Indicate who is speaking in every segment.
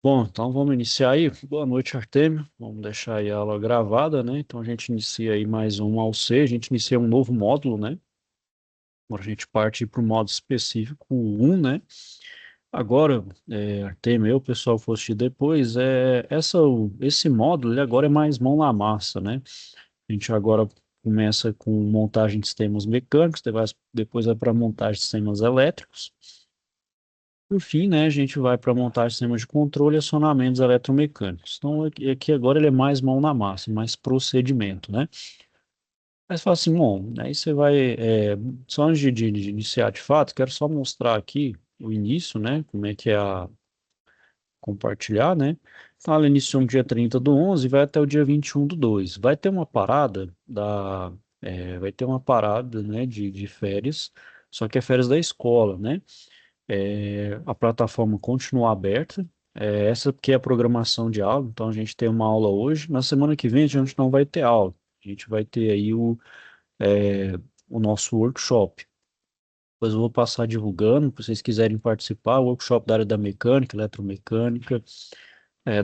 Speaker 1: Bom, então vamos iniciar aí. Boa noite, Artemio. Vamos deixar aí a aula gravada, né? Então a gente inicia aí mais um AUC, a gente inicia um novo módulo, né? Agora a gente parte para o modo específico um, né? Agora, Artemio, eu, o pessoal for assistir depois, esse módulo ele agora é mais mão na massa, né? A gente agora começa com montagem de sistemas mecânicos, depois vai para montagem de sistemas elétricos. Por fim, né, a gente vai para montar sistemas de controle e acionamentos eletromecânicos. Então, aqui agora ele é mais mão na massa, mais procedimento, né? Mas fala assim, bom, aí você vai, só antes de iniciar de fato, quero só mostrar aqui o início, né, como é que é compartilhar, né? Então, ela iniciou no dia 30 do 11 e vai até o dia 21 do 2. Vai ter uma parada, né, de férias, só que é férias da escola, né? A plataforma continua aberta. Essa que é a programação de aula. Então a gente tem uma aula hoje. Na semana que vem a gente não vai ter aula. A gente vai ter aí é, o nosso workshop. Depois eu vou passar divulgando, se vocês quiserem participar, workshop da área da mecânica, eletromecânica,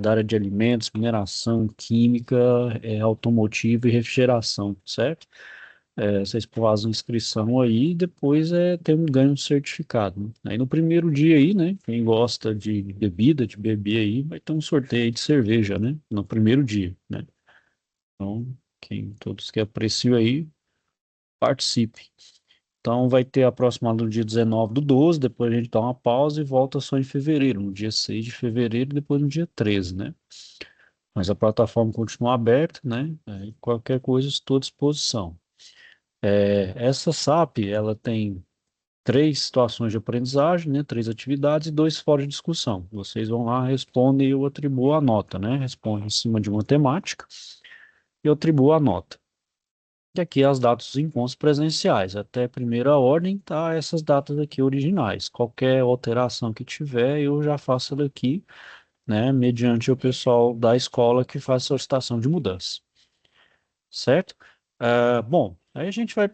Speaker 1: da área de alimentos, mineração, química, automotivo e refrigeração, certo? Vocês fazem inscrição aí e depois tem um ganho um certificado, né? Aí no primeiro dia aí, né? Quem gosta de bebida, de beber aí, vai ter um sorteio aí de cerveja, né? No primeiro dia, né? Então, todos que apreciam aí, participe. Então vai ter a próxima no dia 19 do 12, depois a gente dá uma pausa e volta só em fevereiro, no dia 6 de fevereiro e depois no dia 13, né? Mas a plataforma continua aberta, né? Qualquer coisa estou à disposição. Essa SAP, ela tem três situações de aprendizagem, né? Três atividades e dois fóruns de discussão. Vocês vão lá, respondem e eu atribuo a nota, né? Responde em cima de uma temática e eu atribuo a nota. E aqui as datas dos encontros presenciais. Até primeira ordem, tá? Essas datas aqui originais. Qualquer alteração que tiver, eu já faço daqui, né? Mediante o pessoal da escola que faz solicitação de mudança. Certo? Bom, aí a gente vai,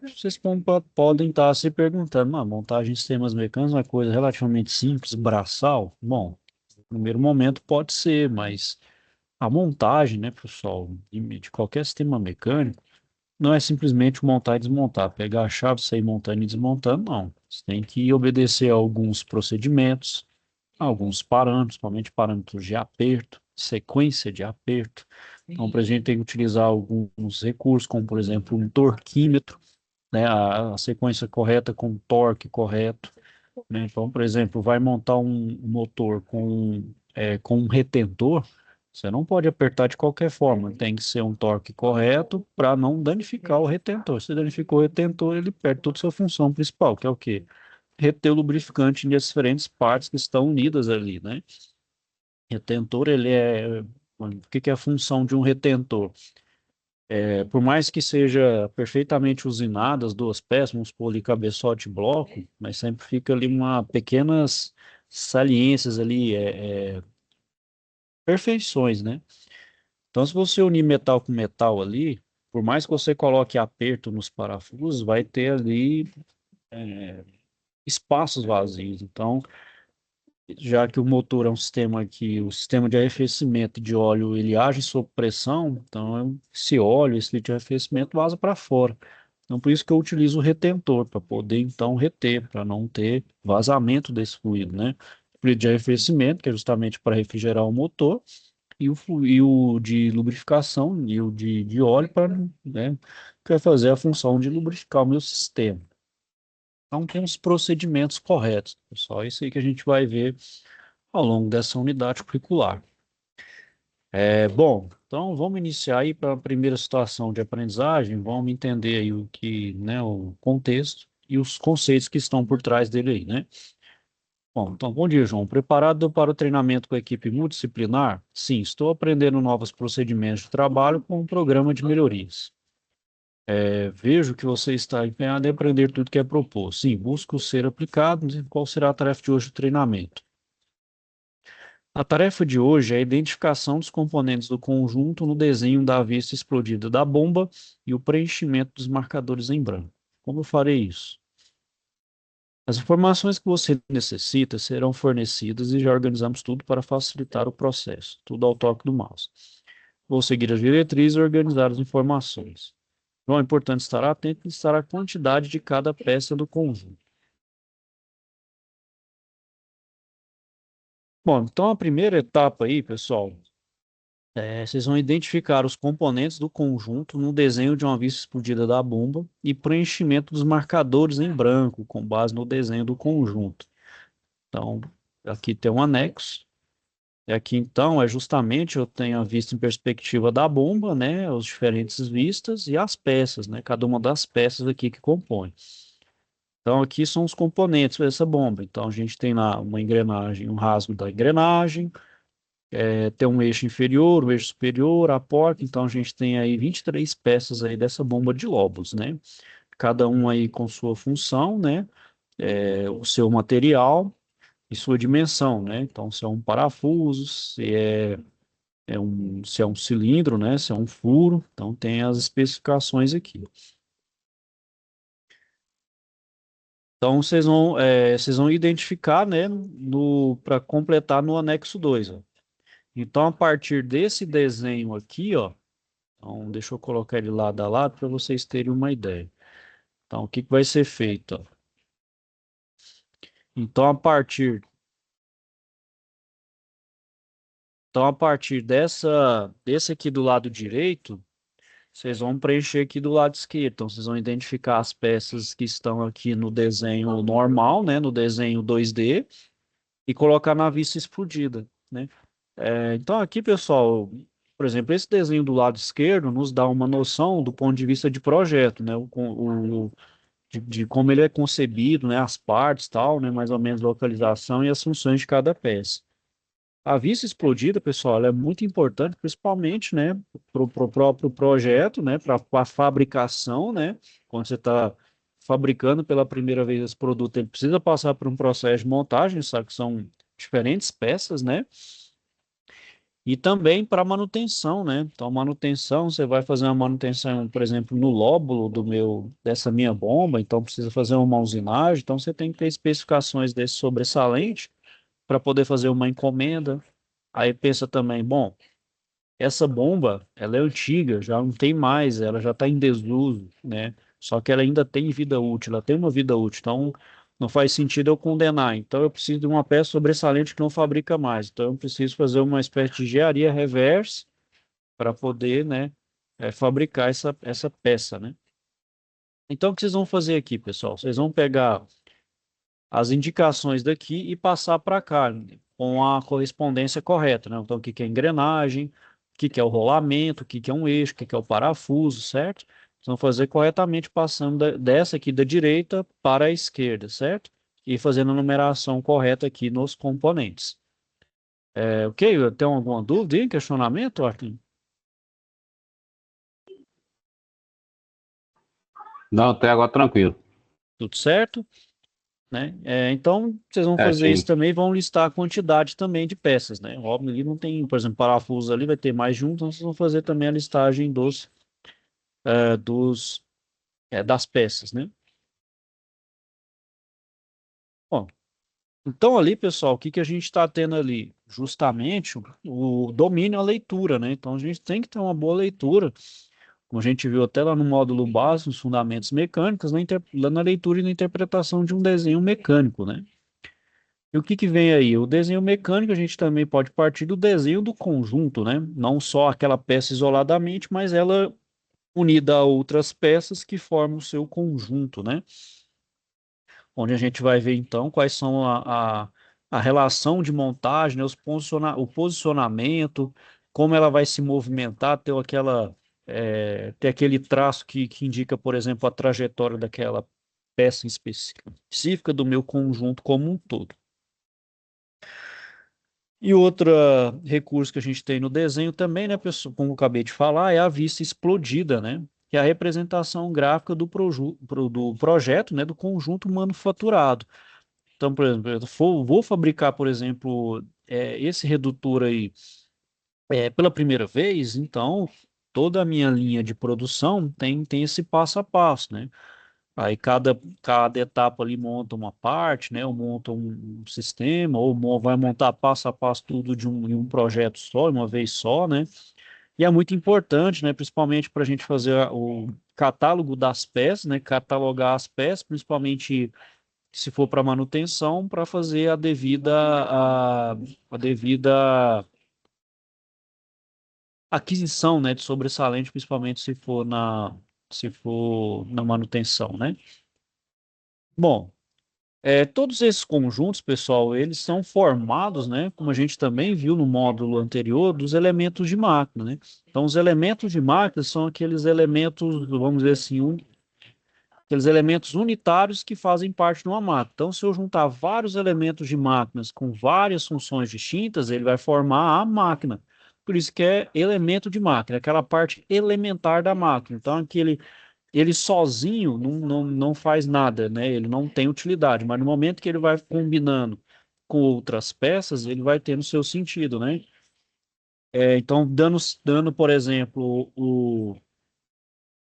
Speaker 1: podem estar se perguntando, montagem de sistemas mecânicos é uma coisa relativamente simples, braçal? Bom, no primeiro momento pode ser, mas a montagem, né, pessoal, de qualquer sistema mecânico, não é simplesmente montar e desmontar, pegar a chave, sair montando e desmontando, não. Você tem que obedecer a alguns procedimentos, alguns parâmetros, principalmente parâmetros de aperto, sequência de aperto. Então, para a gente tem que utilizar alguns recursos, como por exemplo um torquímetro, né, a sequência correta com o torque correto, né? Então, por exemplo, vai montar um motor com um retentor, você não pode apertar de qualquer forma, tem que ser um torque correto para não danificar o retentor. Se danificou o retentor, ele perde toda a sua função principal, que é o quê? Reter o lubrificante em diferentes partes que estão unidas ali, né? Retentor, o que que é a função de um retentor? Por mais que seja perfeitamente usinado as duas peças, vamos supor ali cabeçote e bloco, mas sempre fica ali uma pequenas saliências ali, perfeições, né? Então, se você unir metal com metal ali, por mais que você coloque aperto nos parafusos, vai ter ali espaços vazios. Então, já que o motor é um sistema que o sistema de arrefecimento de óleo ele age sob pressão, então esse óleo, esse líquido de arrefecimento vaza para fora. Então por isso que eu utilizo o retentor para poder então reter, para não ter vazamento desse fluido, né? O fluido de arrefecimento, que é justamente para refrigerar o motor, e o de lubrificação e o de óleo para, né, que vai fazer a função de lubrificar o meu sistema. Então tem os procedimentos corretos, pessoal. Isso aí que a gente vai ver ao longo dessa unidade curricular. Bom, então vamos iniciar aí para a primeira situação de aprendizagem, vamos entender aí né, o contexto e os conceitos que estão por trás dele aí, né? Bom, então, bom dia, João. Preparado para o treinamento com a equipe multidisciplinar? Sim, estou aprendendo novos procedimentos de trabalho com um programa de melhorias. Vejo que você está empenhado em aprender tudo que é proposto. Sim, busco ser aplicado. Qual será a tarefa de hoje do treinamento? A tarefa de hoje é a identificação dos componentes do conjunto no desenho da vista explodida da bomba e o preenchimento dos marcadores em branco. Como eu farei isso? As informações que você necessita serão fornecidas e já organizamos tudo para facilitar o processo, tudo ao toque do mouse. Vou seguir as diretrizes e organizar as informações. Então, é importante estar atento e listar a quantidade de cada peça do conjunto. Bom, então a primeira etapa aí, pessoal, vocês vão identificar os componentes do conjunto no desenho de uma vista explodida da bomba e preenchimento dos marcadores em branco, com base no desenho do conjunto. Então, aqui tem um anexo. E aqui, então, é justamente eu tenho a vista em perspectiva da bomba, né? Os diferentes vistas e as peças, né? Cada uma das peças aqui que compõe. Então, aqui são os componentes dessa bomba. Então, a gente tem lá uma engrenagem, um rasgo da engrenagem, tem um eixo inferior, um eixo superior, a porta. Então, a gente tem aí 23 peças aí dessa bomba de lóbulos, né? Cada um aí com sua função, né? O seu material e sua dimensão, né? Então, se é um parafuso, se é um cilindro, né? Se é um furo. Então, tem as especificações aqui. Então, vocês vão identificar, né, para completar no anexo 2, ó. Então, a partir desse desenho aqui, ó, então, deixa eu colocar ele lado a lado para vocês terem uma ideia. Então, o que que vai ser feito, ó? Então, a partir desse aqui do lado direito, vocês vão preencher aqui do lado esquerdo. Então, vocês vão identificar as peças que estão aqui no desenho normal, né, no desenho 2D, e colocar na vista explodida, né? Então, aqui, pessoal, por exemplo, esse desenho do lado esquerdo nos dá uma noção do ponto de vista de projeto, né? De como ele é concebido, né? As partes, tal, né? Mais ou menos localização e as funções de cada peça. A vista explodida, pessoal, ela é muito importante, principalmente, né? Para o próprio projeto, né? Para a fabricação, né? Quando você está fabricando pela primeira vez esse produto, ele precisa passar por um processo de montagem, sabe? Que são diferentes peças, né? E também para manutenção, né? Então, manutenção, você vai fazer uma manutenção, por exemplo, no lóbulo dessa minha bomba, então precisa fazer uma usinagem, então você tem que ter especificações desse sobressalente para poder fazer uma encomenda. Aí pensa também, bom, essa bomba, ela é antiga, já não tem mais, ela já está em desuso, né? Só que ela ainda tem vida útil, ela tem uma vida útil, então não faz sentido eu condenar. Então eu preciso de uma peça sobressalente que não fabrica mais. Então eu preciso fazer uma espécie de engenharia reversa para poder, né, fabricar essa peça, né? Então o que vocês vão fazer aqui, pessoal? Vocês vão pegar as indicações daqui e passar para cá, né, com a correspondência correta, né? Então, o que que é engrenagem, o que que é o rolamento, o que que é um eixo, o que que é o parafuso, certo? Vocês vão fazer corretamente passando dessa aqui da direita para a esquerda, certo? E fazendo a numeração correta aqui nos componentes. Ok? Tem alguma dúvida aí, questionamento, Arthur?
Speaker 2: Não, até agora tranquilo.
Speaker 1: Tudo certo? Né? Então, vocês vão fazer isso
Speaker 2: Certinho.
Speaker 1: também, e vão listar a quantidade também de peças, né? Óbvio, ali não tem, por exemplo, parafusos ali, vai ter mais de um, então vocês vão fazer também a listagem das peças, né? Bom, então ali, pessoal, o que que a gente está tendo ali? Justamente o domínio, a leitura, né? Então, a gente tem que ter uma boa leitura, como a gente viu até lá no módulo básico, os fundamentos mecânicos, lá na leitura e na interpretação de um desenho mecânico, né? E o que que vem aí? O desenho mecânico a gente também pode partir do desenho do conjunto, né? Não só aquela peça isoladamente, mas ela unida a outras peças que formam o seu conjunto, né? Onde a gente vai ver então quais são a relação de montagem, né? O posicionamento, como ela vai se movimentar, ter aquele traço que indica, por exemplo, a trajetória daquela peça específica do meu conjunto como um todo. E outro recurso que a gente tem no desenho também, né, pessoal, como eu acabei de falar, é a vista explodida, né? Que é a representação gráfica do projeto, né, do conjunto manufaturado. Então, por exemplo, vou fabricar, por exemplo, esse redutor aí pela primeira vez, então toda a minha linha de produção tem esse passo a passo, né? Aí cada etapa ali monta uma parte, né? Ou monta um sistema, ou vai montar passo a passo tudo em um projeto só, uma vez só, né? E é muito importante, né? Principalmente para a gente fazer o catálogo das peças, né? Catalogar as peças, principalmente se for para manutenção, para fazer a devida aquisição, né? De sobressalente, principalmente se for na manutenção, né? Bom. Todos esses conjuntos, pessoal, eles são formados, né, como a gente também viu no módulo anterior, dos elementos de máquina, né? Então, os elementos de máquina são aqueles elementos, vamos dizer assim, aqueles elementos unitários que fazem parte de uma máquina. Então, se eu juntar vários elementos de máquinas com várias funções distintas, ele vai formar a máquina. Por isso que é elemento de máquina, aquela parte elementar da máquina. Então, ele sozinho não faz nada, né? Ele não tem utilidade, mas no momento que ele vai combinando com outras peças, ele vai tendo seu sentido, né? Então, dando, por exemplo, o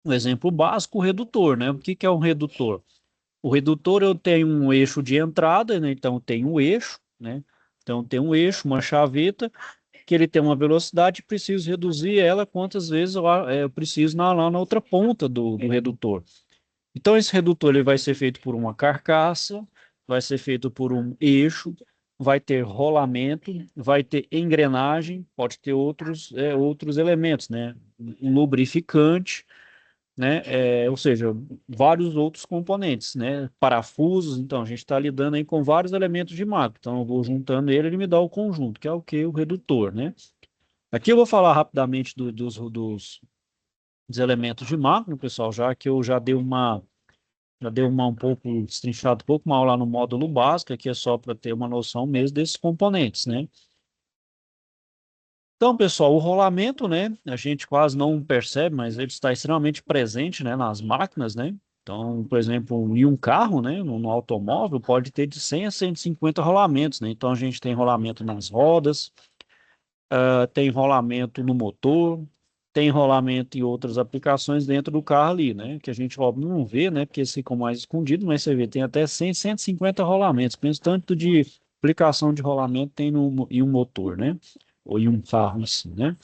Speaker 1: exemplo básico, o redutor, né? O que que é um redutor? O redutor eu tenho um eixo de entrada, né? Então, tem um eixo, né? Então, tem um eixo, uma chaveta, que ele tem uma velocidade, preciso reduzir ela quantas vezes eu preciso lá na outra ponta do redutor. Então, esse redutor ele vai ser feito por uma carcaça, vai ser feito por um eixo, vai ter rolamento, vai ter engrenagem, pode ter outros elementos, né? Um lubrificante, né? Ou seja, vários outros componentes, né? Parafusos. Então, a gente está lidando aí com vários elementos de máquina. Então, eu vou juntando ele, ele me dá o conjunto, que é o que? O redutor, né? Aqui eu vou falar rapidamente dos elementos de máquina, pessoal, já que eu já deu um pouco destrinchado um pouco mal lá no módulo básico, que é só para ter uma noção mesmo desses componentes, né? Então, pessoal, o rolamento, né, a gente quase não percebe, mas ele está extremamente presente, né, nas máquinas, né? Então, por exemplo, em um carro, né, no automóvel, pode ter de 100 a 150 rolamentos, né? Então, a gente tem rolamento nas rodas, tem rolamento no motor, tem rolamento em outras aplicações dentro do carro ali, né? Que a gente óbvio não vê, né? Porque eles ficam mais escondidos, mas você vê, tem até 100, 150 rolamentos. Pensa tanto de aplicação de rolamento tem em um motor, né? Ou em um carro em si, né?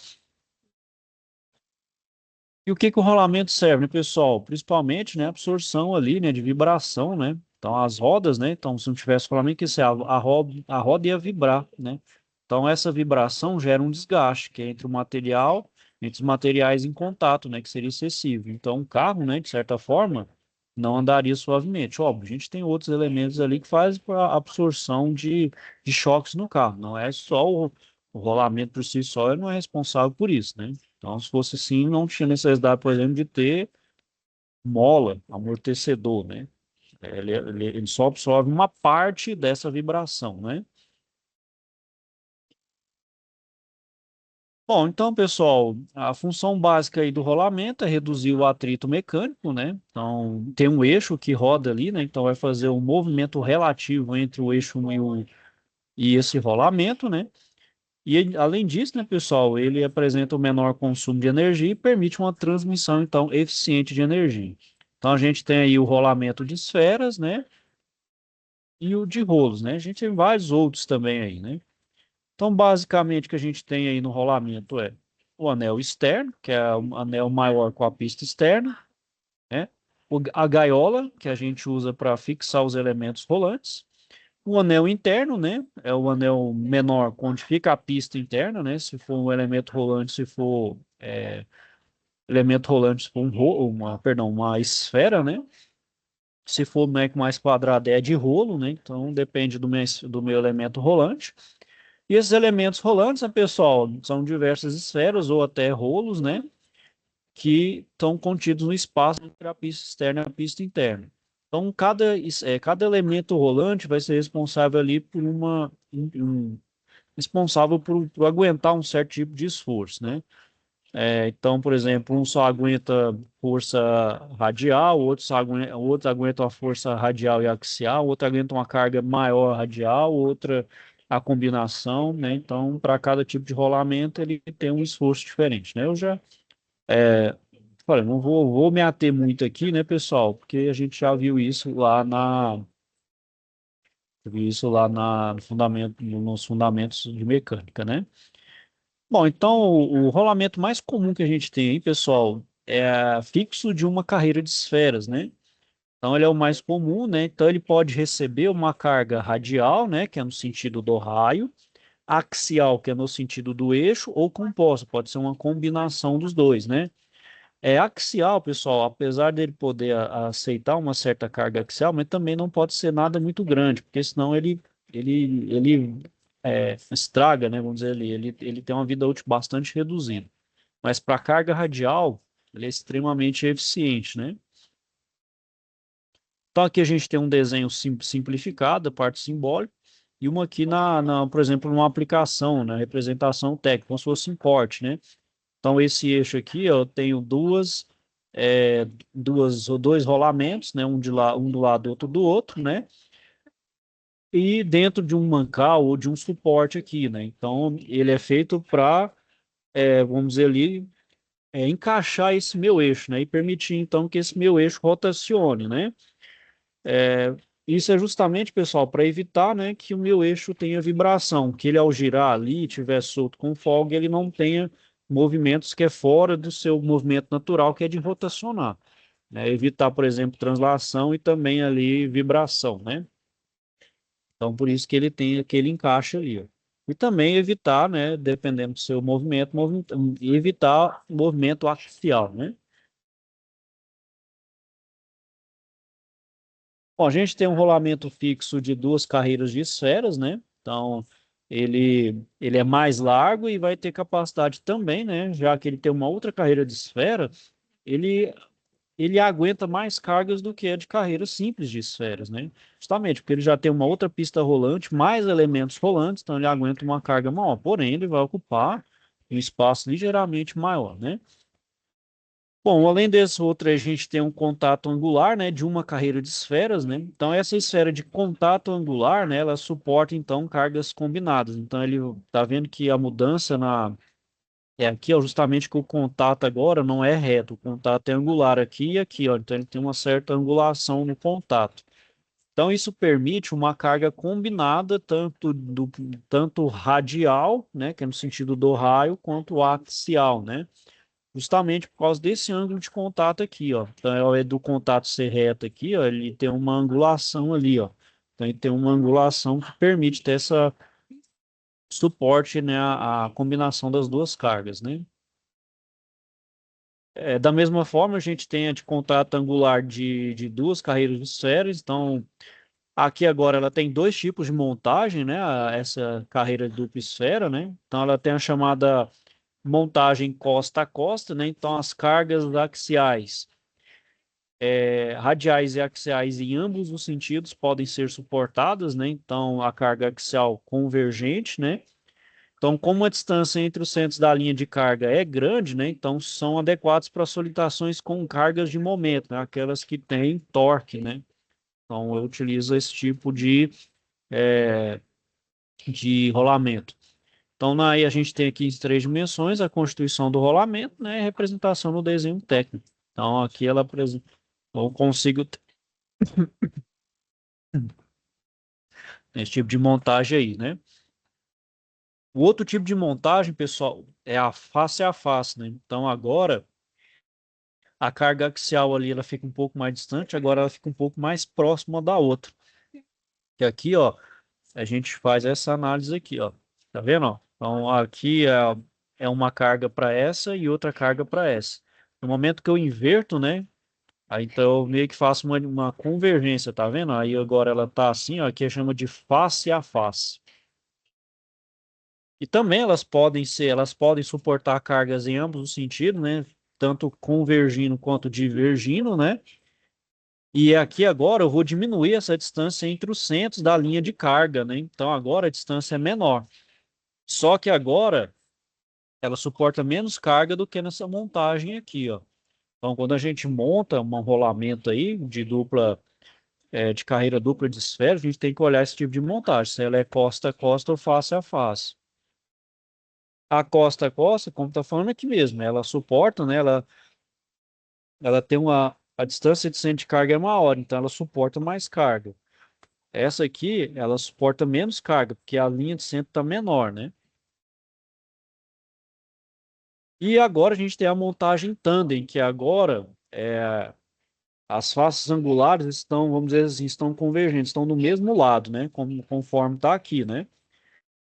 Speaker 1: E o que que o rolamento serve, né, pessoal? Principalmente, né, absorção ali, né, de vibração, né? Então, as rodas, né? Então, se não tivesse rolamento, que isso é a roda ia vibrar, né? Então, essa vibração gera um desgaste, que é entre os materiais em contato, né, que seria excessivo. Então, o carro, né, de certa forma, não andaria suavemente. Óbvio, a gente tem outros elementos ali que fazem a absorção de choques no carro. Não é só o rolamento por si só, ele não é responsável por isso, né? Então, se fosse assim, não tinha necessidade, por exemplo, de ter mola, amortecedor, né? Ele só absorve uma parte dessa vibração, né? Bom, então, pessoal, a função básica aí do rolamento é reduzir o atrito mecânico, né? Então, tem um eixo que roda ali, né? Então, vai fazer um movimento relativo entre o eixo e esse rolamento, né? Além disso, né, pessoal, ele apresenta o menor consumo de energia e permite uma transmissão, então, eficiente de energia. Então, a gente tem aí o rolamento de esferas, né, e o de rolos, né? A gente tem vários outros também aí, né? Então, basicamente, o que a gente tem aí no rolamento é o anel externo, que é o anel maior com a pista externa, né? A gaiola, que a gente usa para fixar os elementos rolantes. O anel interno, né? É o anel menor onde fica a pista interna, né? Se for um elemento rolante, se for elemento rolante, se for uma esfera, né? Se for mais quadrado é de rolo, né? Então depende do meu elemento rolante. E esses elementos rolantes, né, pessoal, são diversas esferas ou até rolos, né? Que estão contidos no espaço entre a pista externa e a pista interna. Então, cada elemento rolante vai ser responsável ali por responsável por aguentar um certo tipo de esforço, né? Então, por exemplo, um só aguenta força radial, outro aguenta uma força radial e axial, outro aguenta uma carga maior radial, outra a combinação, né? Então, para cada tipo de rolamento, ele tem um esforço diferente, né? Eu já Olha, não vou me ater muito aqui, né, pessoal? Porque a gente já viu isso lá no fundamento, nos fundamentos de mecânica, né? Bom, então o rolamento mais comum que a gente tem aí, pessoal, é fixo de uma carreira de esferas, né? Então ele é o mais comum, né? Então ele pode receber uma carga radial, né, que é no sentido do raio, axial, que é no sentido do eixo, ou composta, pode ser uma combinação dos dois, né? É axial, pessoal, apesar dele poder aceitar uma certa carga axial, mas também não pode ser nada muito grande, porque senão ele estraga, né? Vamos dizer ali, ele tem uma vida útil bastante reduzida. Mas para carga radial, ele é extremamente eficiente, né? Então aqui a gente tem um desenho simplificado, a parte simbólica, e uma aqui por exemplo, numa aplicação, na representação técnica, como se fosse um corte, né? Então, esse eixo aqui, eu tenho duas ou dois rolamentos, né? Um do lado e outro do outro, né? E dentro de um mancal ou de um suporte aqui, né? Então, ele é feito para, vamos dizer ali, encaixar esse meu eixo, né? E permitir, então, que esse meu eixo rotacione, né? Isso é justamente, pessoal, para evitar, né, que o meu eixo tenha vibração, que ele ao girar ali, estiver solto com folga, ele não tenha movimentos que é fora do seu movimento natural, que é de rotacionar, né? Evitar, por exemplo, translação e também ali vibração, né? Então, por isso que ele tem aquele encaixe ali, ó. E também evitar, né, dependendo do seu evitar movimento axial, né? Bom, a gente tem um rolamento fixo de duas carreiras de esferas, né? Então, ele é mais largo e vai ter capacidade também, né? Já que ele tem uma outra carreira de esfera, ele, ele aguenta mais cargas do que a de carreiras simples de esferas, né? Justamente porque ele já tem uma outra pista rolante, mais elementos rolantes, então ele aguenta uma carga maior. Porém, ele vai ocupar um espaço ligeiramente maior, né? Bom, além desse outro, a gente tem um contato angular, né, de uma carreira de esferas, né? Então, essa esfera de contato angular, né, ela suporta, então, cargas combinadas. Então, ele tá vendo que a mudança é aqui, ó, justamente que o contato agora não é reto, o contato é angular aqui e aqui, ó. Então, ele tem uma certa angulação no contato. Então, isso permite uma carga combinada, tanto radial, né, que é no sentido do raio, quanto axial, né? Justamente por causa desse ângulo de contato aqui, ó. Então, do contato ser reto aqui, ó, ele tem uma angulação ali, ó. Então, ele tem uma angulação que permite ter essa suporte, né, a combinação das duas cargas, né? Da mesma forma, a gente tem a de contato angular de duas carreiras de séries. Então, aqui agora ela tem dois tipos de montagem, né? Essa carreira de dupla esfera, né? Então, ela tem a chamada montagem costa a costa, né? Então, as cargas axiais radiais e axiais em ambos os sentidos podem ser suportadas, né? Então, a carga axial convergente, né? Então, como a distância entre os centros da linha de carga é grande, né? Então, são adequados para solicitações com cargas de momento, né? Aquelas que têm torque, né? Então, eu utilizo esse tipo de rolamento. Então, aí a gente tem aqui em três dimensões a constituição do rolamento, né? E a representação no desenho técnico. Então, aqui ela apresenta. Eu consigo esse tipo de montagem aí, né? O outro tipo de montagem, pessoal, é a face, né? Então agora a carga axial ali ela fica um pouco mais distante, agora ela fica um pouco mais próxima da outra. Que aqui, ó, a gente faz essa análise aqui, ó. Tá vendo, ó? Então aqui é uma carga para essa e outra carga para essa. No momento que eu inverto, né? Aí então eu meio que faço uma convergência, tá vendo? Aí agora ela tá assim, ó, aqui chama de face a face. E também elas podem suportar cargas em ambos os sentidos, né? Tanto convergindo quanto divergindo, né? E aqui agora eu vou diminuir essa distância entre os centros da linha de carga, né? Então agora a distância é menor. Só que agora ela suporta menos carga do que nessa montagem aqui, ó. Então quando a gente monta um rolamento aí de carreira dupla de esfera, a gente tem que olhar esse tipo de montagem, se ela é costa a costa ou face a face. A costa a costa, como está falando aqui mesmo, ela suporta, né? ela tem a distância de centro de carga é maior, então ela suporta mais carga. Essa aqui, ela suporta menos carga, porque a linha de centro está menor, né? E agora a gente tem a montagem tandem, que agora as faces angulares estão, vamos dizer assim, estão convergentes, estão do mesmo lado, né? Conforme está aqui, né?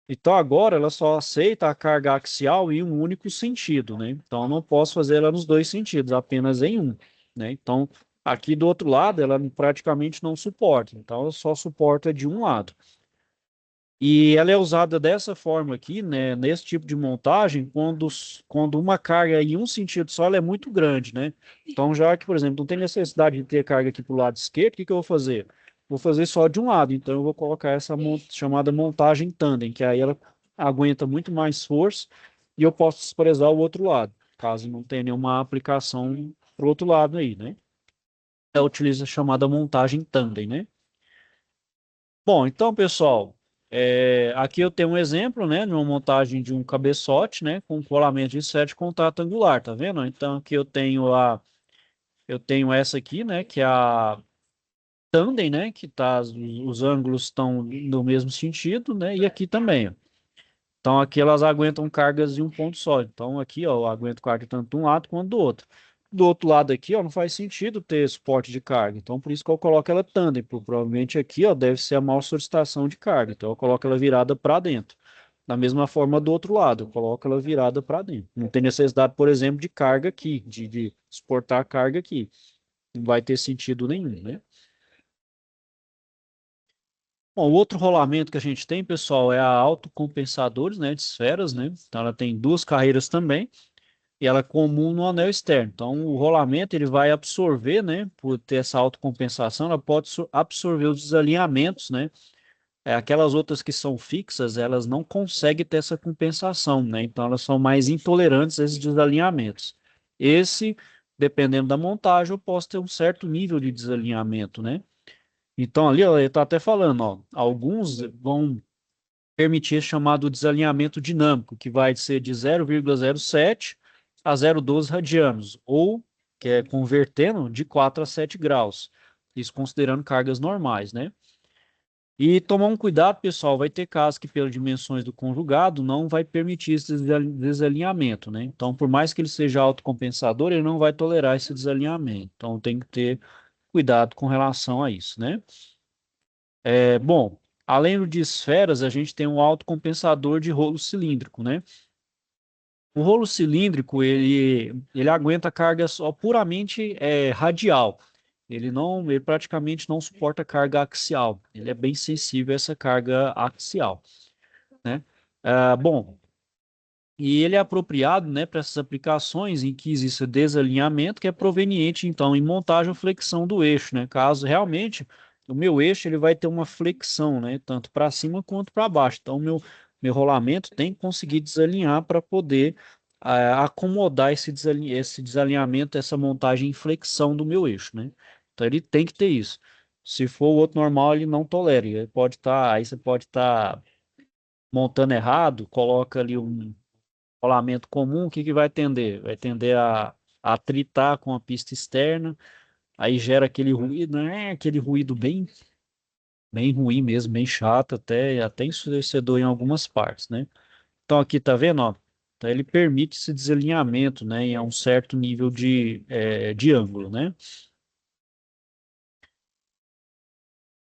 Speaker 1: Então agora ela só aceita a carga axial em um único sentido, né? Então eu não posso fazer ela nos dois sentidos, apenas em um, né? Então aqui do outro lado ela praticamente não suporta, então ela só suporta de um lado. E ela é usada dessa forma aqui, né, nesse tipo de montagem, quando uma carga em um sentido só ela é muito grande, né? Então, já que, por exemplo, não tem necessidade de ter carga aqui para o lado esquerdo, o que que eu vou fazer? Vou fazer só de um lado, então eu vou colocar essa chamada montagem tandem, que aí ela aguenta muito mais força e eu posso desprezar o outro lado, caso não tenha nenhuma aplicação para o outro lado aí, né? Eu utilizo a chamada montagem tandem, né? Bom, então, pessoal, aqui eu tenho um exemplo, né, de uma montagem de um cabeçote, né, com colamento de sete contato angular, tá vendo? Então, aqui eu tenho essa aqui, né, que é a tandem, né, que tá, os ângulos estão no mesmo sentido, né, e aqui também, ó. Então aqui elas aguentam cargas de um ponto só. Então aqui, ó, eu aguento carga tanto de um lado quanto do outro. Do outro lado aqui, ó, não faz sentido ter suporte de carga. Então por isso que eu coloco ela tandem. Provavelmente aqui, ó, deve ser a maior solicitação de carga. Então eu coloco ela virada para dentro. Da mesma forma do outro lado, eu coloco ela virada para dentro. Não tem necessidade, por exemplo, de carga aqui, de suportar carga aqui. Não vai ter sentido nenhum, né? Bom, o outro rolamento que a gente tem, pessoal, é a autocompensadores, né, de esferas, né? Então ela tem duas carreiras também e ela é comum no anel externo. Então o rolamento ele vai absorver, né, por ter essa autocompensação, ela pode absorver os desalinhamentos, né? Aquelas outras que são fixas, elas não conseguem ter essa compensação, né? Então elas são mais intolerantes a esses desalinhamentos. Esse, dependendo da montagem, eu posso ter um certo nível de desalinhamento, né? Então ali, ó, ele está até falando, ó, alguns vão permitir esse chamado desalinhamento dinâmico, que vai ser de 0,07 a 0,12 radianos, ou, que é convertendo, de 4 a 7 graus. Isso considerando cargas normais, né? E tomar um cuidado, pessoal, vai ter casos que, pelas dimensões do conjugado, não vai permitir esse desalinhamento, né? Então, por mais que ele seja autocompensador, ele não vai tolerar esse desalinhamento. Então, tem que ter cuidado com relação a isso, né? Bom, além de esferas, a gente tem um autocompensador de rolo cilíndrico, né? O rolo cilíndrico, ele aguenta carga só puramente radial. Ele praticamente não suporta carga axial. Ele é bem sensível a essa carga axial, né? Bom, e ele é apropriado, né, para essas aplicações em que existe desalinhamento, que é proveniente, então, em montagem ou flexão do eixo, né? Caso realmente o meu eixo ele vai ter uma flexão, né, tanto para cima quanto para baixo. Então, meu rolamento tem que conseguir desalinhar para poder acomodar esse desalinhamento, essa montagem em flexão do meu eixo, né? Então, ele tem que ter isso. Se for o outro normal, ele não tolera. Ele pode estar, aí você pode estar montando errado, coloca ali um rolamento comum, o que que vai tender? Vai tender a atritar com a pista externa, aí gera aquele ruído, né? Aquele ruído bem ruim mesmo, bem chato, até ensurdecedor em algumas partes, né? Então aqui tá vendo, ó? Então ele permite esse desalinhamento, né? Em um certo nível de ângulo, né?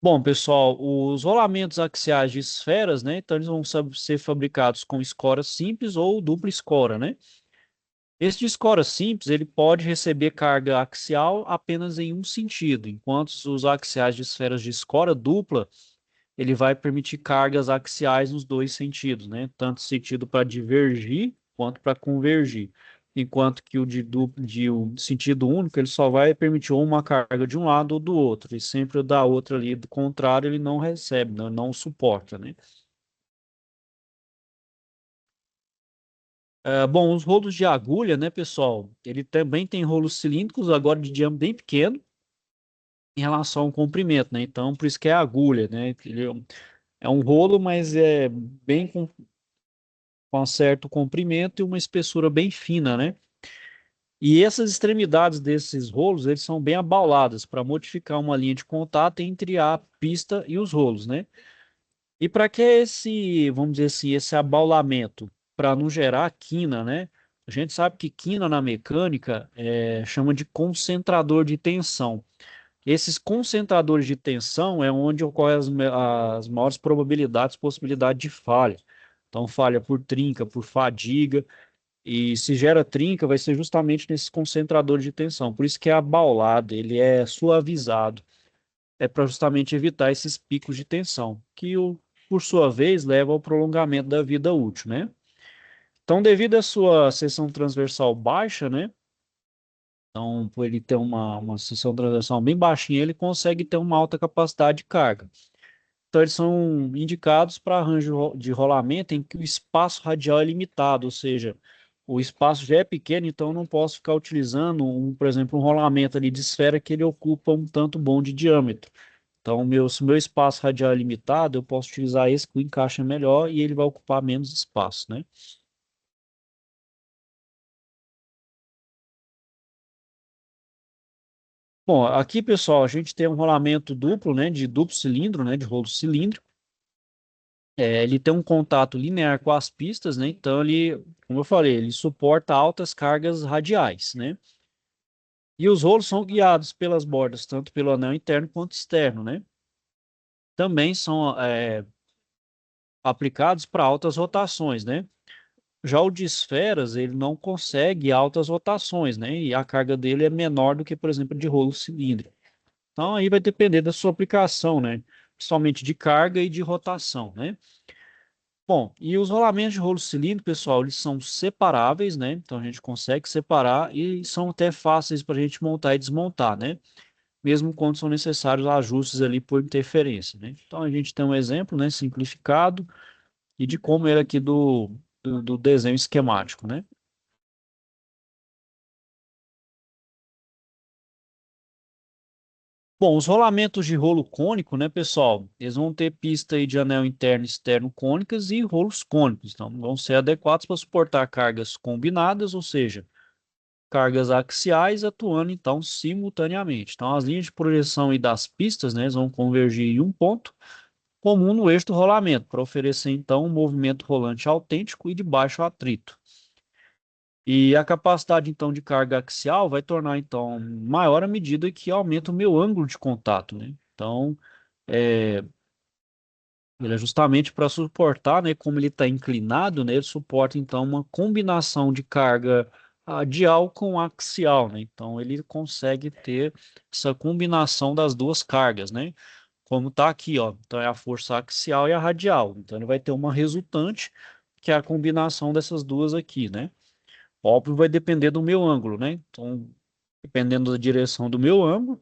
Speaker 1: Bom, pessoal, os rolamentos axiais de esferas, né? Então eles vão ser fabricados com escora simples ou dupla escora, né? Esse de escora simples, ele pode receber carga axial apenas em um sentido, enquanto os axiais de esferas de escora dupla, ele vai permitir cargas axiais nos dois sentidos, né? Tanto sentido para divergir quanto para convergir. Enquanto que o de um sentido único, ele só vai permitir ou uma carga de um lado ou do outro, e sempre o da outra ali, do contrário, ele não recebe, não suporta, né? Bom, os rolos de agulha, né, pessoal? Ele também tem rolos cilíndricos, agora de diâmetro bem pequeno, em relação ao comprimento, né? Então, por isso que é agulha, né? Ele é um rolo, mas é bem com um certo comprimento e uma espessura bem fina, né? E essas extremidades desses rolos, eles são bem abauladas para modificar uma linha de contato entre a pista e os rolos, né? E para que esse, vamos dizer assim, esse abaulamento? Para não gerar quina, né? A gente sabe que quina na mecânica chama de concentrador de tensão. Esses concentradores de tensão é onde ocorrem as maiores probabilidades, possibilidade de falha. Então, falha por trinca, por fadiga, e se gera trinca, vai ser justamente nesses concentradores de tensão. Por isso que é abaulado, ele é suavizado. É para justamente evitar esses picos de tensão, que, por sua vez, leva ao prolongamento da vida útil, né? Então, devido à sua seção transversal baixa, né? Então, por ele ter uma seção transversal bem baixinha, ele consegue ter uma alta capacidade de carga. Então, eles são indicados para arranjo de rolamento em que o espaço radial é limitado, ou seja, o espaço já é pequeno, então eu não posso ficar utilizando, por exemplo, um rolamento ali de esfera que ele ocupa um tanto bom de diâmetro. Então, se o meu espaço radial é limitado, eu posso utilizar esse que encaixa melhor e ele vai ocupar menos espaço, né? Bom, aqui, pessoal, a gente tem um rolamento duplo, né, de duplo cilindro, né, de rolo cilíndrico. Ele tem um contato linear com as pistas, né? Então ele, como eu falei, ele suporta altas cargas radiais, né? E os rolos são guiados pelas bordas, tanto pelo anel interno quanto externo, né? Também são aplicados para altas rotações, né? Já o de esferas, ele não consegue altas rotações, né? E a carga dele é menor do que, por exemplo, de rolo cilíndrico. Então aí vai depender da sua aplicação, né? Principalmente de carga e de rotação, né? Bom, e os rolamentos de rolo cilíndrico, pessoal, eles são separáveis, né? Então a gente consegue separar e são até fáceis para a gente montar e desmontar, né? Mesmo quando são necessários ajustes ali por interferência, né? Então a gente tem um exemplo, né, simplificado e de como ele aqui do desenho esquemático, né? Bom, os rolamentos de rolo cônico, né, pessoal? Eles vão ter pista aí de anel interno e externo cônicas e rolos cônicos. Então, vão ser adequados para suportar cargas combinadas, ou seja, cargas axiais atuando então simultaneamente. Então, as linhas de projeção e das pistas, né, vão convergir em um ponto comum no eixo do rolamento, para oferecer então um movimento rolante autêntico e de baixo atrito. E a capacidade então de carga axial vai tornar então maior à medida que aumenta o meu ângulo de contato, né? Então, é, ele é justamente para suportar, né, como ele está inclinado, né, ele suporta então uma combinação de carga radial com axial, né? Então ele consegue ter essa combinação das duas cargas, né? Como está aqui, ó. Então é a força axial e a radial. Então ele vai ter uma resultante que é a combinação dessas duas aqui, né? Óbvio, vai depender do meu ângulo, né? Então, dependendo da direção do meu ângulo,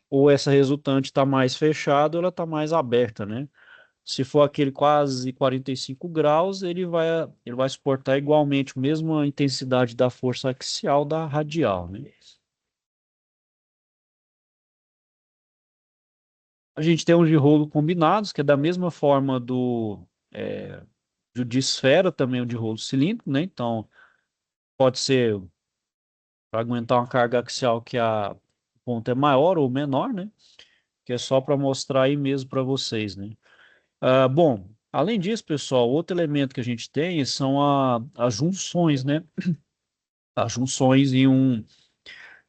Speaker 1: ou essa resultante está mais fechada, ou ela está mais aberta, né? Se for aquele quase 45 graus, ele vai suportar igualmente a mesma intensidade da força axial da radial, né? A gente tem os de rolo combinados, que é da mesma forma do de esfera, também o de rolo cilíndrico, né? Então, pode ser para aguentar uma carga axial que a ponta é maior ou menor, né? Que é só para mostrar aí mesmo para vocês, né? Bom, além disso, pessoal, outro elemento que a gente tem são as junções, né? As junções em um.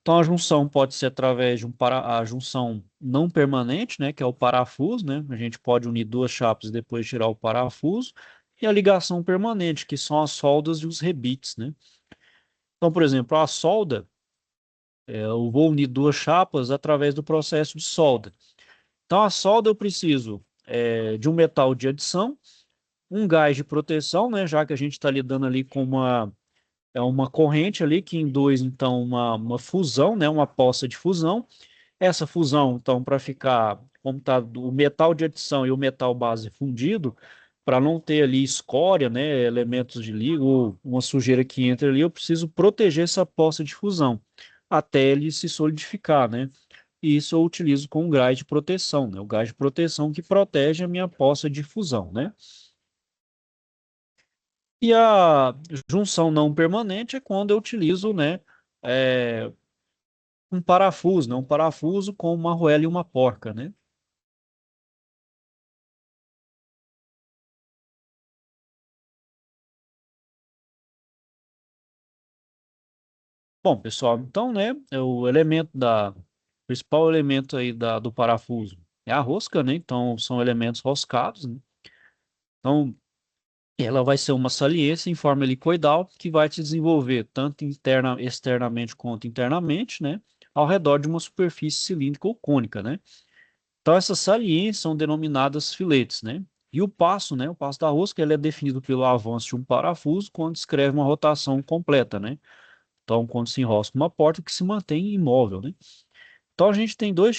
Speaker 1: Então, a junção pode ser através de a junção não permanente, né? Que é o parafuso, né? A gente pode unir duas chapas e depois tirar o parafuso. E a ligação permanente, que são as soldas e os rebites, né? Então, por exemplo, a solda, eu vou unir duas chapas através do processo de solda. Então, a solda eu preciso de um metal de adição, um gás de proteção, né? Já que a gente está lidando ali com uma corrente ali que induz, então, uma fusão, né? Uma poça de fusão. Essa fusão, então, para ficar, como está o metal de adição e o metal base fundido, para não ter ali escória, né? Elementos de liga ou uma sujeira que entra ali, eu preciso proteger essa poça de fusão até ele se solidificar, né? E isso eu utilizo com o gás de proteção, né? O gás de proteção que protege a minha poça de fusão, né? E a junção não permanente é quando eu utilizo, né, é, um parafuso, né? Um parafuso com uma arruela e uma porca, né? Bom, pessoal, então, né, o principal elemento aí do parafuso é a rosca, né? Então, são elementos roscados, né? Então, ela vai ser uma saliência em forma helicoidal que vai se desenvolver tanto externamente quanto internamente, né? Ao redor de uma superfície cilíndrica ou cônica, né? Então, essas saliências são denominadas filetes, né? E o passo, né? O passo da rosca, ele é definido pelo avanço de um parafuso quando descreve uma rotação completa, né? Então, quando se enrosca uma porta que se mantém imóvel, né? Então, a gente tem dois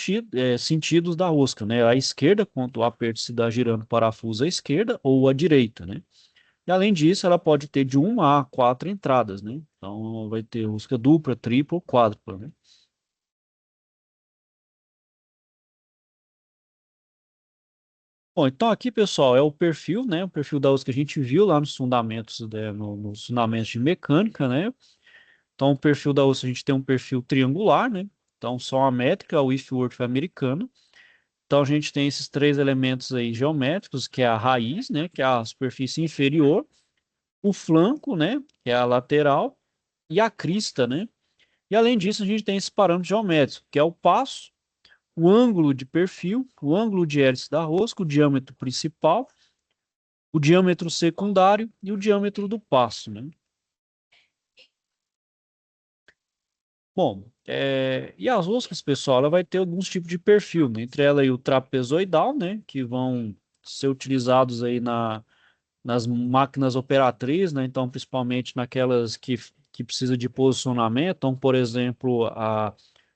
Speaker 1: sentidos da rosca, né? A esquerda, quando o aperto se dá girando o parafuso à esquerda, ou à direita, né? E, além disso, ela pode ter de uma a quatro entradas, né? Então, vai ter rosca dupla, tripla ou quádrupla, né? Bom, então aqui, pessoal, é o perfil, né? O perfil da rosca que a gente viu lá nos fundamentos, né? Nos fundamentos de mecânica, né? Então, o perfil da rosca, a gente tem um perfil triangular, né? Então, só a métrica, o Whitworth americano. Então, a gente tem esses três elementos aí geométricos, que é a raiz, né? Que é a superfície inferior, o flanco, né? Que é a lateral, e a crista, né? E, além disso, a gente tem esse parâmetro geométrico, que é o passo, o ângulo de perfil, o ângulo de hélice da rosca, o diâmetro principal, o diâmetro secundário e o diâmetro do passo, né? Bom, e as roscas, pessoal, ela vai ter alguns tipos de perfil, né? Entre ela e o trapezoidal, né? Que vão ser utilizados aí nas máquinas operatrizes, né? Então, principalmente naquelas que precisam de posicionamento. Então, por exemplo,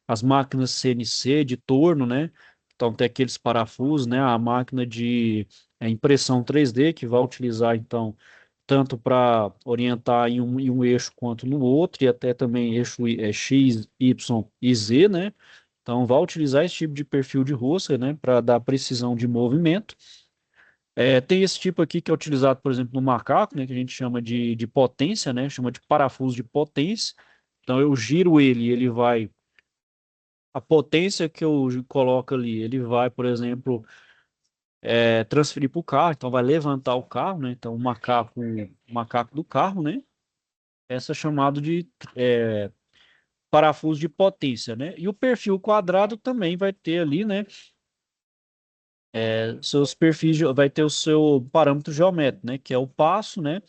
Speaker 1: as máquinas CNC de torno, né? Então, tem aqueles parafusos, né? A máquina de impressão 3D que vai utilizar, então, tanto para orientar em um eixo quanto no outro, e até também eixo X, Y e Z, né? Então, vai utilizar esse tipo de perfil de rosca, né? Para dar precisão de movimento. Tem esse tipo aqui que é utilizado, por exemplo, no macaco, né, que a gente chama de potência, né, chama de parafuso de potência. Então eu giro ele, e ele vai, a potência que eu coloco ali, ele vai, por exemplo, transferir para o carro, então vai levantar o carro, né, então o macaco do carro, né, essa é chamado de é, parafuso de potência, né, e o perfil quadrado também vai ter ali, né, seus perfis, vai ter o seu parâmetro geométrico, né, que é o passo, né,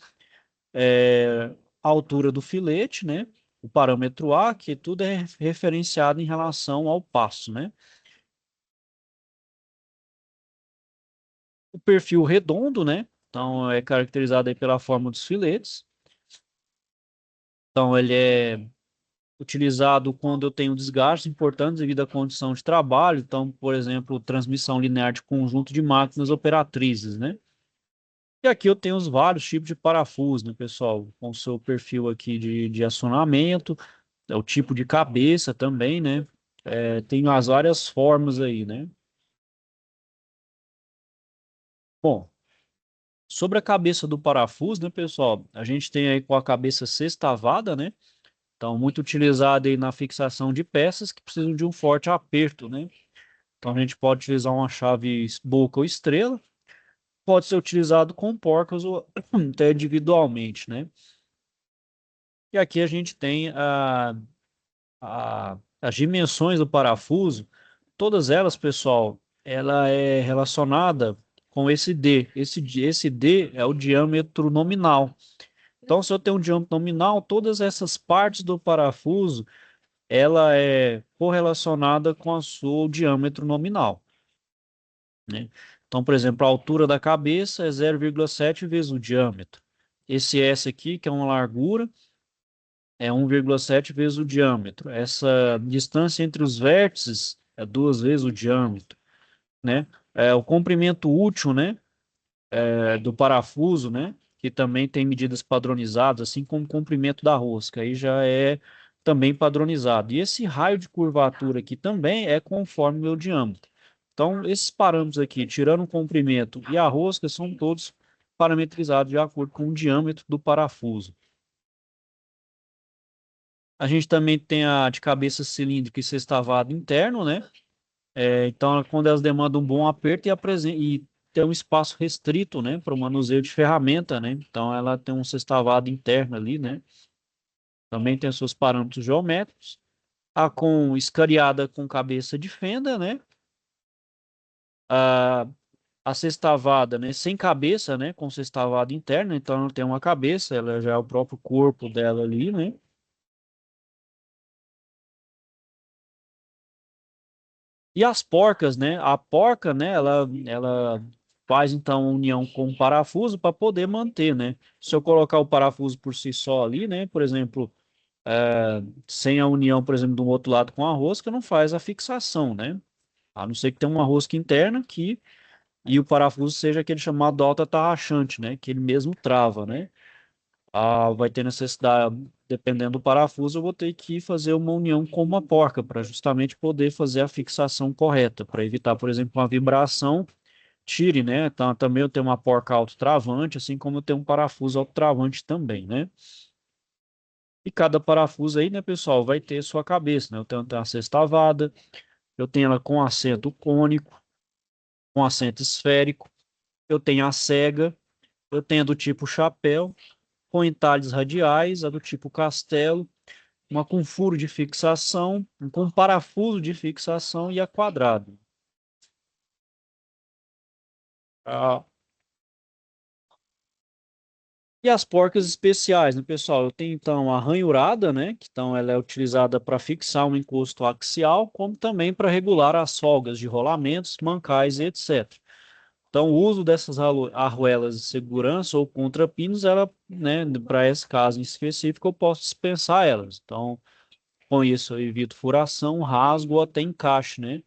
Speaker 1: a altura do filete, né? O parâmetro A, que tudo é referenciado em relação ao passo, né? O perfil redondo, né? Então, é caracterizado aí pela forma dos filetes. Então, ele é utilizado quando eu tenho desgastes importantes devido à condição de trabalho. Então, por exemplo, transmissão linear de conjunto de máquinas operatrizes, né? E aqui eu tenho os vários tipos de parafuso, né, pessoal? Com o seu perfil aqui de acionamento, o tipo de cabeça também, né? Tem as várias formas aí, né? Bom, sobre a cabeça do parafuso, né, pessoal? A gente tem aí com a cabeça sextavada, né? Então, muito utilizada aí na fixação de peças que precisam de um forte aperto, né? Então, a gente pode utilizar uma chave boca ou estrela, pode ser utilizado com porcas ou até individualmente, né? E aqui a gente tem as dimensões do parafuso, todas elas, pessoal, ela é relacionada com esse D. Esse D é o diâmetro nominal. Então, se eu tenho um diâmetro nominal, todas essas partes do parafuso, ela é correlacionada com a sua diâmetro nominal, né? Então, por exemplo, a altura da cabeça é 0,7 vezes o diâmetro. Esse S aqui, que é uma largura, é 1,7 vezes o diâmetro. Essa distância entre os vértices é duas vezes o diâmetro, né? O comprimento útil, né, do parafuso, né, que também tem medidas padronizadas, assim como o comprimento da rosca, aí já é também padronizado. E esse raio de curvatura aqui também é conforme o meu diâmetro. Então, esses parâmetros aqui, tirando o comprimento e a rosca, são todos parametrizados de acordo com o diâmetro do parafuso. A gente também tem a de cabeça cilíndrica e sextavado interno, né? Então, quando elas demandam um bom aperto e tem um espaço restrito, né, para o manuseio de ferramenta, né? Então, ela tem um sextavado interno ali, né? Também tem os seus parâmetros geométricos. A com escariada com cabeça de fenda, né? A, a sextavada, né, sem cabeça, né, com sextavada interna, então ela não tem uma cabeça, ela já é o próprio corpo dela ali, né? E as porcas, né? A porca, né, ela faz então união com o parafuso para poder manter, né? Se eu colocar o parafuso por si só ali, né, por exemplo, sem a união, por exemplo, do outro lado com a rosca, não faz a fixação, né? A não ser que tenha uma rosca interna que e o parafuso seja aquele chamado alta-tarrachante, né? Que ele mesmo trava, né? Vai ter necessidade, dependendo do parafuso, eu vou ter que fazer uma união com uma porca para justamente poder fazer a fixação correta, para evitar, por exemplo, uma vibração tire, né? Então, também eu tenho uma porca autotravante, assim como eu tenho um parafuso autotravante também, né? E cada parafuso aí, né, pessoal, vai ter sua cabeça, né? Eu tenho a sextavada, eu tenho ela com assento cônico, com assento esférico, eu tenho a cega, eu tenho a do tipo chapéu, com entalhes radiais, a do tipo castelo, uma com furo de fixação, um com parafuso de fixação e a quadrado. Ah, e as porcas especiais, né, pessoal? Eu tenho então a ranhurada, né? Que então ela é utilizada para fixar um encosto axial, como também para regular as folgas de rolamentos, mancais e etc. Então, o uso dessas arruelas de segurança ou contrapinos, ela, né, para esse caso em específico, eu posso dispensar elas. Então, com isso, eu evito furação, rasgo ou até encaixe, né?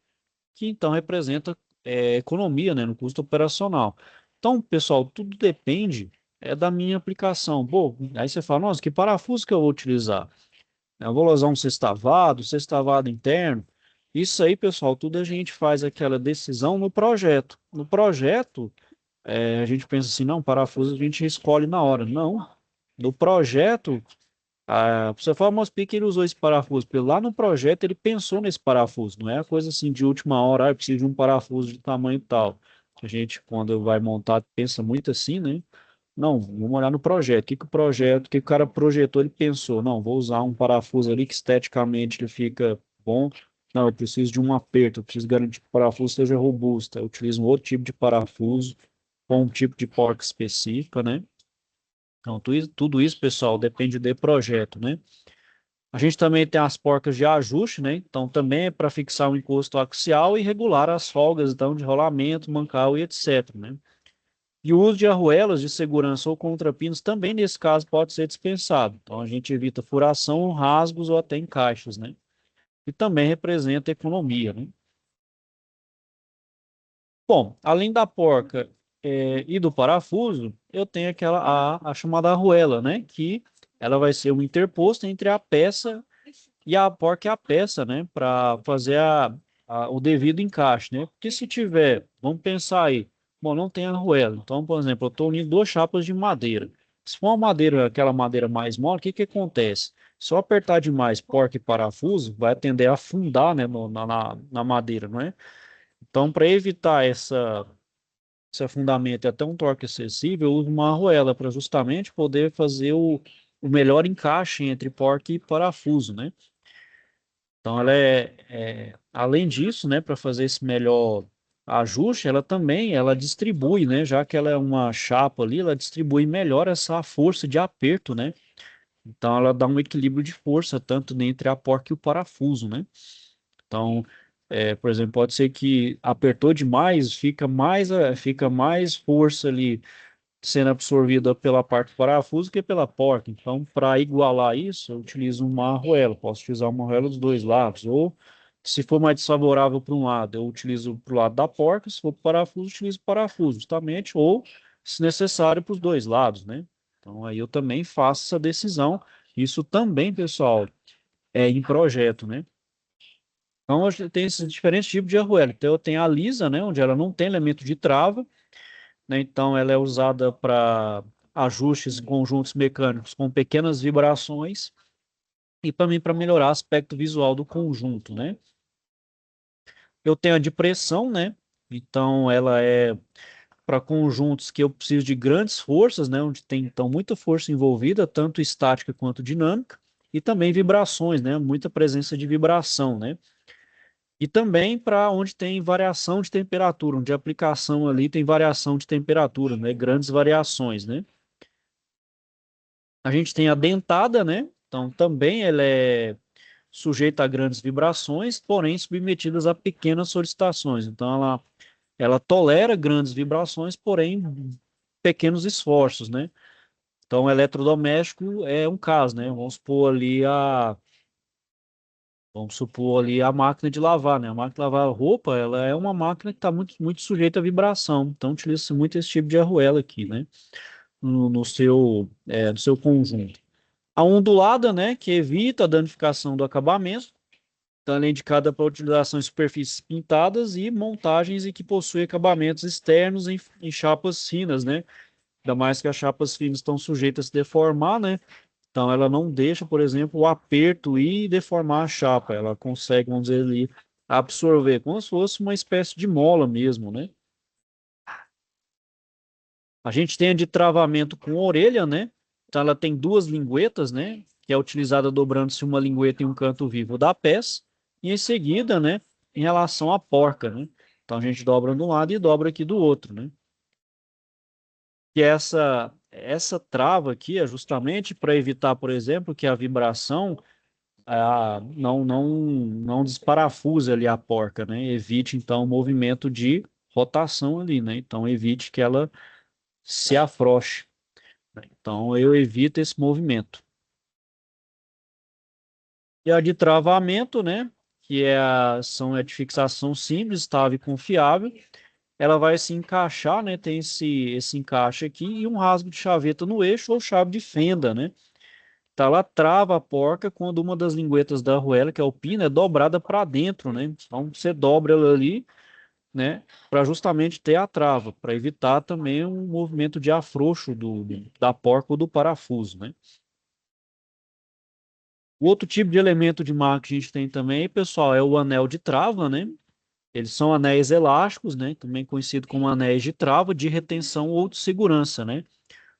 Speaker 1: Que então representa economia, né, no custo operacional. Então, pessoal, tudo depende da minha aplicação. Pô, aí você fala, nossa, que parafuso que eu vou utilizar? Eu vou usar um sextavado interno. Isso aí, pessoal, tudo a gente faz aquela decisão no projeto. No projeto, a gente pensa assim, não, parafuso a gente escolhe na hora. Não. No projeto, você fala, mas por que ele usou esse parafuso? Porque lá no projeto ele pensou nesse parafuso, não é a coisa assim de última hora, eu preciso de um parafuso de tamanho tal. A gente, quando vai montar, pensa muito assim, né? Não, vamos olhar no projeto. O que o cara projetou, ele pensou, não, vou usar um parafuso ali que esteticamente ele fica bom. Não, eu preciso de um aperto, eu preciso garantir que o parafuso seja robusto. Eu utilizo um outro tipo de parafuso com um tipo de porca específica, né? Então, tudo isso, pessoal, depende do projeto, né? A gente também tem as porcas de ajuste, né? Então, também é para fixar o encosto axial e regular as folgas, então, de rolamento, mancal e etc, né? E o uso de arruelas de segurança ou contrapinos também, nesse caso, pode ser dispensado. Então, a gente evita furação, rasgos ou até encaixes, né? E também representa economia, né? Bom, além da porca, e do parafuso, eu tenho a chamada arruela, né? Que ela vai ser um interposto entre a peça e a porca é a peça, né? Para fazer o devido encaixe, né? Porque se tiver, vamos pensar aí, bom, não tem arruela. Então, por exemplo, eu estou unindo duas chapas de madeira. Se for uma madeira, aquela madeira mais mole, o que que acontece? Se eu apertar demais porca e parafuso, vai tender a afundar, né, na madeira, não é? Então, para evitar esse afundamento e até um torque excessivo, eu uso uma arruela para justamente poder fazer o melhor encaixe entre porca e parafuso, né? Então, além disso, né, para fazer esse melhor ajuste, ela distribui, né, já que ela é uma chapa ali, ela distribui melhor essa força de aperto, né? Então, ela dá um equilíbrio de força tanto entre a porca e o parafuso, né? Então, por exemplo, pode ser que apertou demais, fica mais força ali sendo absorvida pela parte do parafuso que pela porta. Então, para igualar isso, eu utilizo uma arruela. Posso utilizar uma arruela dos dois lados. Ou, se for mais desfavorável para um lado, eu utilizo para o lado da porta. Se for para o parafuso, utilizo o parafuso, justamente. Ou, se necessário, para os dois lados, né? Então, aí eu também faço essa decisão. Isso também, pessoal, é em projeto, né? Então, hoje tem esses diferentes tipos de arruela. Então, eu tenho a lisa, né? Onde ela não tem elemento de trava, né? Então, ela é usada para ajustes em conjuntos mecânicos com pequenas vibrações. e também para melhorar o aspecto visual do conjunto, né? Eu tenho a de pressão, né? Então ela é para conjuntos que eu preciso de grandes forças, né? Onde tem então muita força envolvida, tanto estática quanto dinâmica, e também vibrações, né? Muita presença de vibração, né? E também para onde tem variação de temperatura, onde a aplicação ali tem variação de temperatura, né? Grandes variações, né? A gente tem a dentada, né? Então também ela é sujeita a grandes vibrações, porém submetidas a pequenas solicitações. Então ela tolera grandes vibrações, porém pequenos esforços, né? Então, o eletrodoméstico é um caso, né? Vamos supor ali a máquina de lavar, né? A máquina de lavar roupa, ela é uma máquina que está muito sujeita à vibração. Então, utiliza-se muito esse tipo de arruela aqui, né? No seu conjunto. A ondulada, né? Que evita a danificação do acabamento. Então, ela é indicada para utilização em superfícies pintadas e montagens e que possui acabamentos externos em chapas finas, né? Ainda mais que as chapas finas estão sujeitas a se deformar, né? Então ela não deixa, por exemplo, o aperto ir deformar a chapa. Ela consegue, vamos dizer ali, absorver, como se fosse uma espécie de mola mesmo, né? A gente tem a de travamento com orelha, né? Então ela tem duas linguetas, né? Que é utilizada dobrando-se uma lingueta em um canto vivo da peça. E em seguida, né? Em relação à porca, né? Então a gente dobra de um lado e dobra aqui do outro, né? E essa trava aqui é justamente para evitar, por exemplo, que a vibração não desparafuse ali a porca, né? Evite, então, o movimento de rotação ali, né? Então, evite que ela se afrouxe, né? Então, eu evito esse movimento. E a de travamento, né? Que é de fixação simples, estável e confiável. Ela vai se encaixar, né? Tem esse encaixe aqui e um rasgo de chaveta no eixo ou chave de fenda, né? Tá, ela trava a porca quando uma das linguetas da arruela, que é o pino, é dobrada para dentro, né? Então você dobra ela ali, né? Para justamente ter a trava, para evitar também um movimento de afrouxo da porca ou do parafuso, né? O outro tipo de elemento de marca que a gente tem também, pessoal, é o anel de trava, né? Eles são anéis elásticos, né? Também conhecido como anéis de trava, de retenção ou de segurança, né?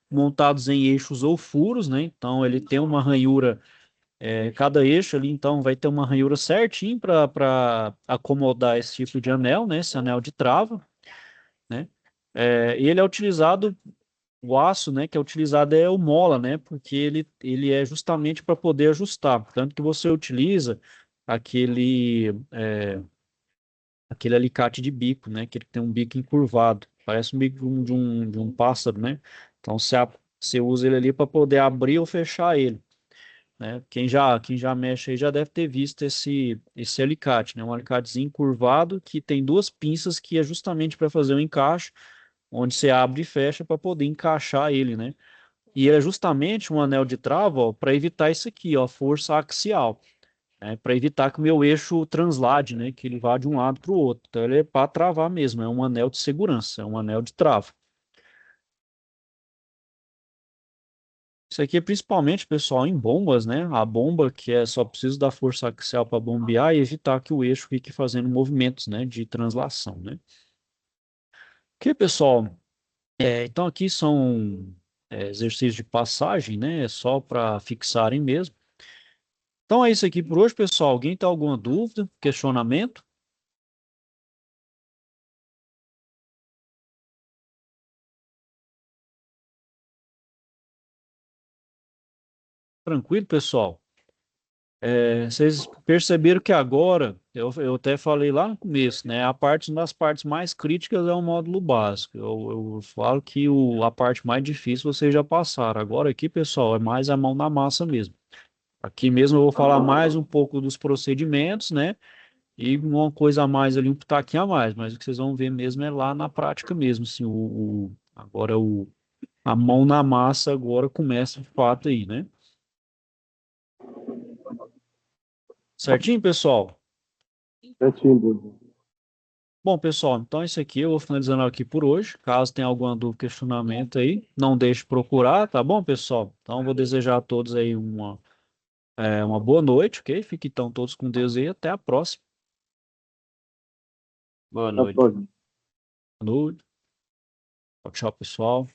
Speaker 1: Montados em eixos ou furos, né? Então ele tem uma ranhura. Cada eixo ali, então, vai ter uma ranhura certinho para acomodar esse tipo de anel, né? Esse anel de trava, né? E ele é utilizado, o aço, né? Que é utilizado é o mola, né? Porque ele é justamente para poder ajustar. Tanto que você utiliza aquele, aquele alicate de bico, né? Que ele tem um bico encurvado. Parece um bico de um pássaro, né? Então, você usa ele ali para poder abrir ou fechar ele, né? Quem já mexe aí já deve ter visto esse alicate, né? Um alicatezinho curvado que tem duas pinças que é justamente para fazer o encaixe, onde você abre e fecha para poder encaixar ele, né? E ele é justamente um anel de trava, para evitar isso aqui, ó, força axial, né? Para evitar que o meu eixo translade, né? Que ele vá de um lado para o outro. Então ele é para travar mesmo, é um anel de segurança, é um anel de trava. Isso aqui é principalmente, pessoal, em bombas, né? A bomba que é só preciso da força axial para bombear e evitar que o eixo fique fazendo movimentos, né, de translação, né? Ok, pessoal? Então aqui são exercícios de passagem, né? É só para fixarem mesmo. Então é isso aqui por hoje, pessoal. Alguém tem alguma dúvida, questionamento? Tranquilo, pessoal? Vocês perceberam que agora, eu até falei lá no começo, né? Uma das partes mais críticas é o módulo básico. Eu falo que a parte mais difícil vocês já passaram. Agora aqui, pessoal, é mais a mão na massa mesmo. Aqui mesmo eu vou falar mais um pouco dos procedimentos, né? E uma coisa a mais ali, um pitaquinho a mais. Mas o que vocês vão ver mesmo é lá na prática mesmo, assim, agora a mão na massa agora começa de fato aí, né? Certinho, pessoal?
Speaker 2: Certinho, Bruno.
Speaker 1: Bom, pessoal, então é isso aqui. Eu vou finalizando aqui por hoje. Caso tenha alguma dúvida, questionamento aí, não deixe de procurar, tá bom, pessoal? Então, vou desejar a todos aí uma Uma boa noite, ok? Fiquem então todos com Deus aí. Até a próxima.
Speaker 3: Boa
Speaker 2: Até a
Speaker 3: noite.
Speaker 2: próxima.
Speaker 1: Boa noite. Tchau, tchau, pessoal.